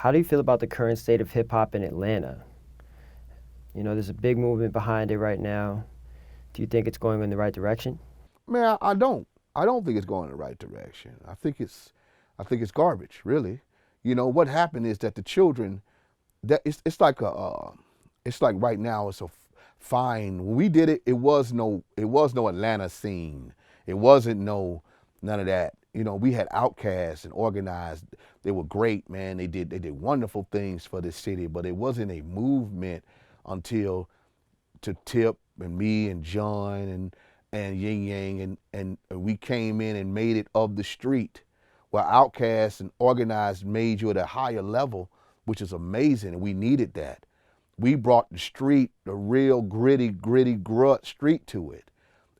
How do you feel about the current state of hip hop in Atlanta? You know, there's a big movement behind it right now. Do you think it's going in the right direction? Man, I don't. I don't think it's going in the right direction. I think it's garbage, really. You know what happened is that the children, that it's like it's like right now it's a fine. When we did it, it was no Atlanta scene. It wasn't no none of that. You know, we had outcasts and organized. They were great, man. They did wonderful things for this city, but it wasn't a movement until to Tip and me and John and Yin Yang and we came in and made it of the street, where outcasts and organized made you at a higher level, which is amazing, and we needed that. We brought the street, the real gritty grut street to it,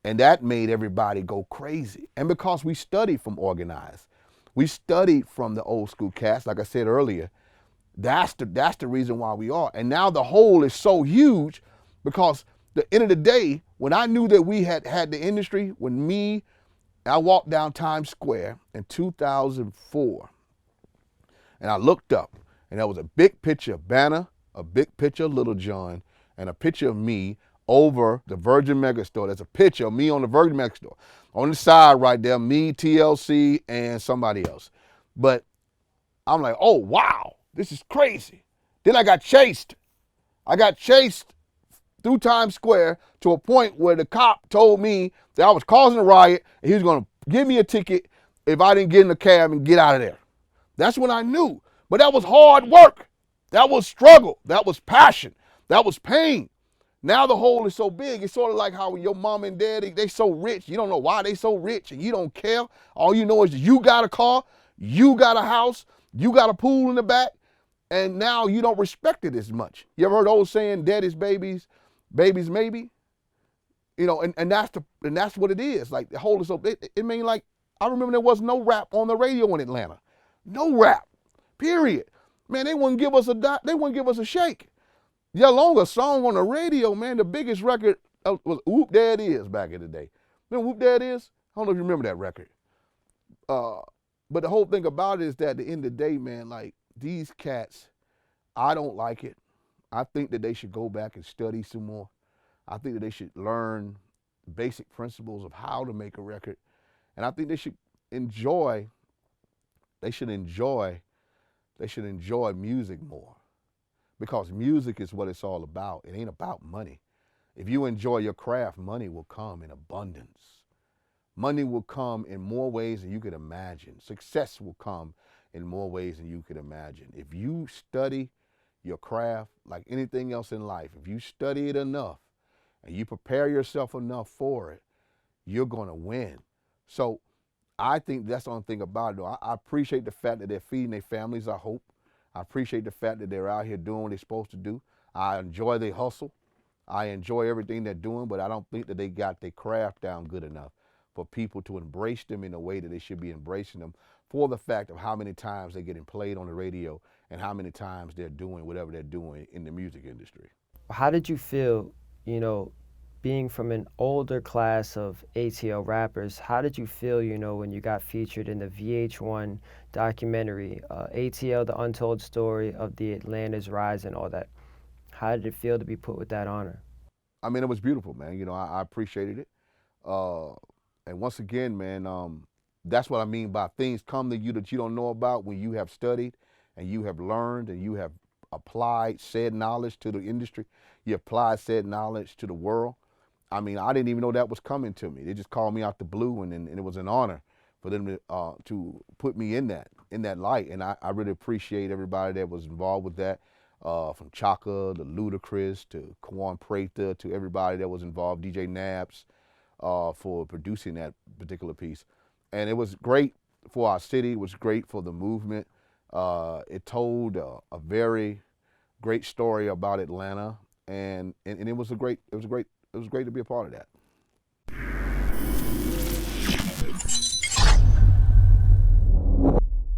and that made everybody go crazy. And because we studied from organized, we studied from the old school cats, like I said earlier, that's the reason why we are. And now the hole is so huge because the end of the day, when I knew that we had the industry, I walked down Times Square in 2004, and I looked up, and there was a big picture banner, a big picture of Little John, and a picture of me over the Virgin Megastore. There's a picture of me on the Virgin Megastore. On the side right there, me, TLC, and somebody else. But I'm like, oh, wow, this is crazy. Then I got chased. I got chased through Times Square to a point where the cop told me that I was causing a riot and he was going to give me a ticket if I didn't get in the cab and get out of there. That's when I knew. But that was hard work. That was struggle. That was passion. That was pain. Now the hole is so big, it's sort of like how your mom and daddy, they so rich. You don't know why they so rich and you don't care. All you know is you got a car, you got a house, you got a pool in the back, and now you don't respect it as much. You ever heard the old saying, daddy's babies, babies maybe? You know, and that's what it is. Like the hole is so it mean like I remember there was no rap on the radio in Atlanta. No rap. Period. Man, they wouldn't give us a shake. Yeah, long a song on the radio, man, the biggest record was Whoop Dad Is back in the day. Remember Whoop Dad Is? I don't know if you remember that record. Uh, but the whole thing about it is that at the end of the day, man, like these cats, I don't like it. I think that they should go back and study some more. I think that they should learn basic principles of how to make a record. And I think enjoy, they should enjoy, they should enjoy music more. Because music is what it's all about. It ain't about money. If you enjoy your craft, money will come in abundance. Money will come in more ways than you could imagine. Success will come in more ways than you could imagine. If you study your craft like anything else in life, if you study it enough and you prepare yourself enough for it, you're going to win. So I think that's the only thing about it, though. I appreciate the fact that they're feeding their families, I hope. I appreciate the fact that they're out here doing what they're supposed to do. I enjoy their hustle. I enjoy everything they're doing, but I don't think that they got their craft down good enough for people to embrace them in the way that they should be embracing them, for the fact of how many times they're getting played on the radio and how many times they're doing whatever they're doing in the music industry. How did you feel, you know, being from an older class of ATL rappers? How did you feel, you know, when you got featured in the VH1 documentary, ATL, The Untold Story of the Atlanta's Rise and all that? How did it feel to be put with that honor? I mean, it was beautiful, man. You know, I appreciated it. Uh, and once again, man, that's what I mean by things come to you that you don't know about when you have studied and you have learned and you have applied said knowledge to the industry. You applied said knowledge to the world. I mean, I didn't even know that was coming to me. They just called me out the blue, and it was an honor for them to put me in that light. And I really appreciate everybody that was involved with that, from Chaka to Ludacris to Kwan Prather to everybody that was involved, DJ Nabs, for producing that particular piece. And it was great for our city. It was great for the movement. It told a very great story about Atlanta, and it was great to be a part of that.